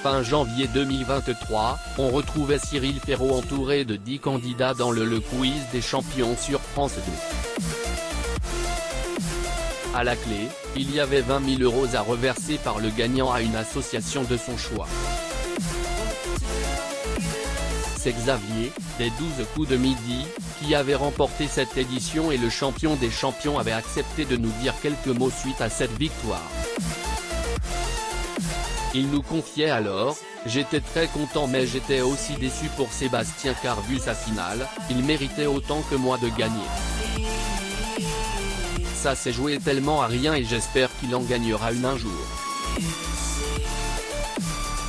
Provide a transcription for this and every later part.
Fin janvier 2023, on retrouvait Cyril Ferraud entouré de 10 candidats dans le quiz des champions sur France 2. À la clé, il y avait 20 000 € à reverser par le gagnant à une association de son choix. C'est Xavier, des 12 coups de midi, qui avait remporté cette édition et le champion des champions avait accepté de nous dire quelques mots suite à cette victoire. Il nous confiait alors: j'étais très content mais j'étais aussi déçu pour Sébastien car vu sa finale, il méritait autant que moi de gagner. Ça s'est joué tellement à rien et j'espère qu'il en gagnera une un jour.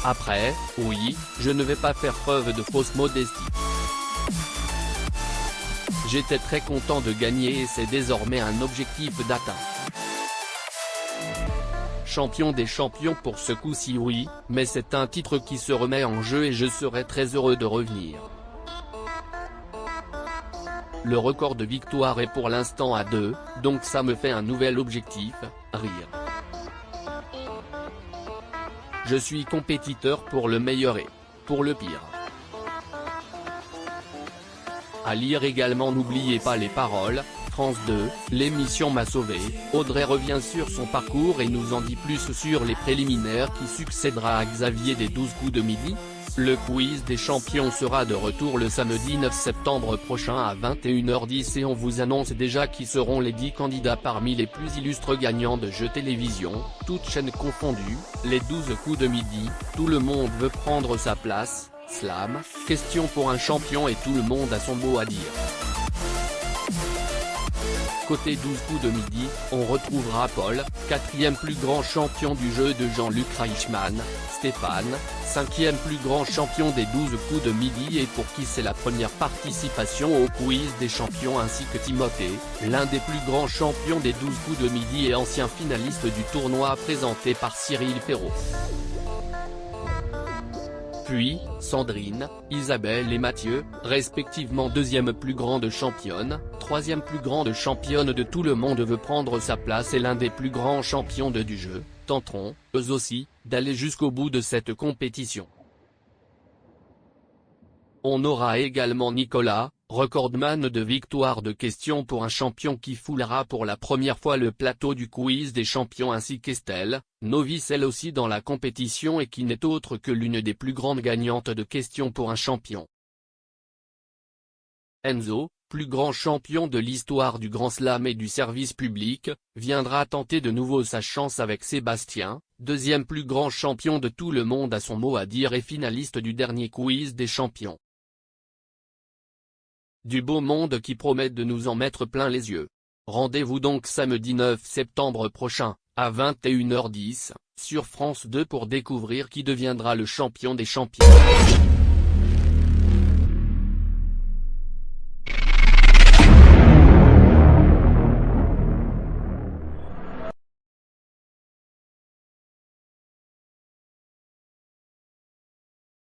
Après, oui, je ne vais pas faire preuve de fausse modestie. J'étais très content de gagner et c'est désormais un objectif d'atteint. Champion des champions pour ce coup-ci oui, mais c'est un titre qui se remet en jeu et je serai très heureux de revenir. Le record de victoire est pour l'instant à 2, donc ça me fait un nouvel objectif, rire. Je suis compétiteur pour le meilleur et pour le pire. À lire également n'oubliez pas les paroles, France 2, l'émission m'a sauvé, Audrey revient sur son parcours et nous en dit plus sur les préliminaires qui succédera à Xavier des 12 coups de midi. Le quiz des champions sera de retour le samedi 9 septembre prochain à 21h10 et on vous annonce déjà qui seront les 10 candidats parmi les plus illustres gagnants de jeux télévision, toutes chaînes confondues, les 12 coups de midi, tout le monde veut prendre sa place, Slam, question pour un champion et tout le monde a son mot à dire. Côté 12 coups de midi, on retrouvera Paul, 4e plus grand champion du jeu de Jean-Luc Reichmann, Stéphane, 5e plus grand champion des 12 coups de midi et pour qui c'est la première participation au quiz des champions ainsi que Timothée, l'un des plus grands champions des 12 coups de midi et ancien finaliste du tournoi présenté par Cyril Ferraud. Puis, Sandrine, Isabelle et Mathieu, respectivement 2e plus grande championne, 3e plus grande championne de tout le monde veut prendre sa place et l'un des plus grands champions du jeu, tenteront, eux aussi, d'aller jusqu'au bout de cette compétition. On aura également Nicolas, recordman de victoire de questions pour un champion qui foulera pour la première fois le plateau du quiz des champions ainsi qu'Estelle, novice elle aussi dans la compétition et qui n'est autre que l'une des plus grandes gagnantes de questions pour un champion. Enzo, plus grand champion de l'histoire du Grand Slam et du service public, viendra tenter de nouveau sa chance avec Sébastien, 2e plus grand champion de tout le monde a son mot à dire et finaliste du dernier quiz des champions. Du beau monde qui promet de nous en mettre plein les yeux. Rendez-vous donc samedi 9 septembre prochain, à 21h10, sur France 2 pour découvrir qui deviendra le champion des champions.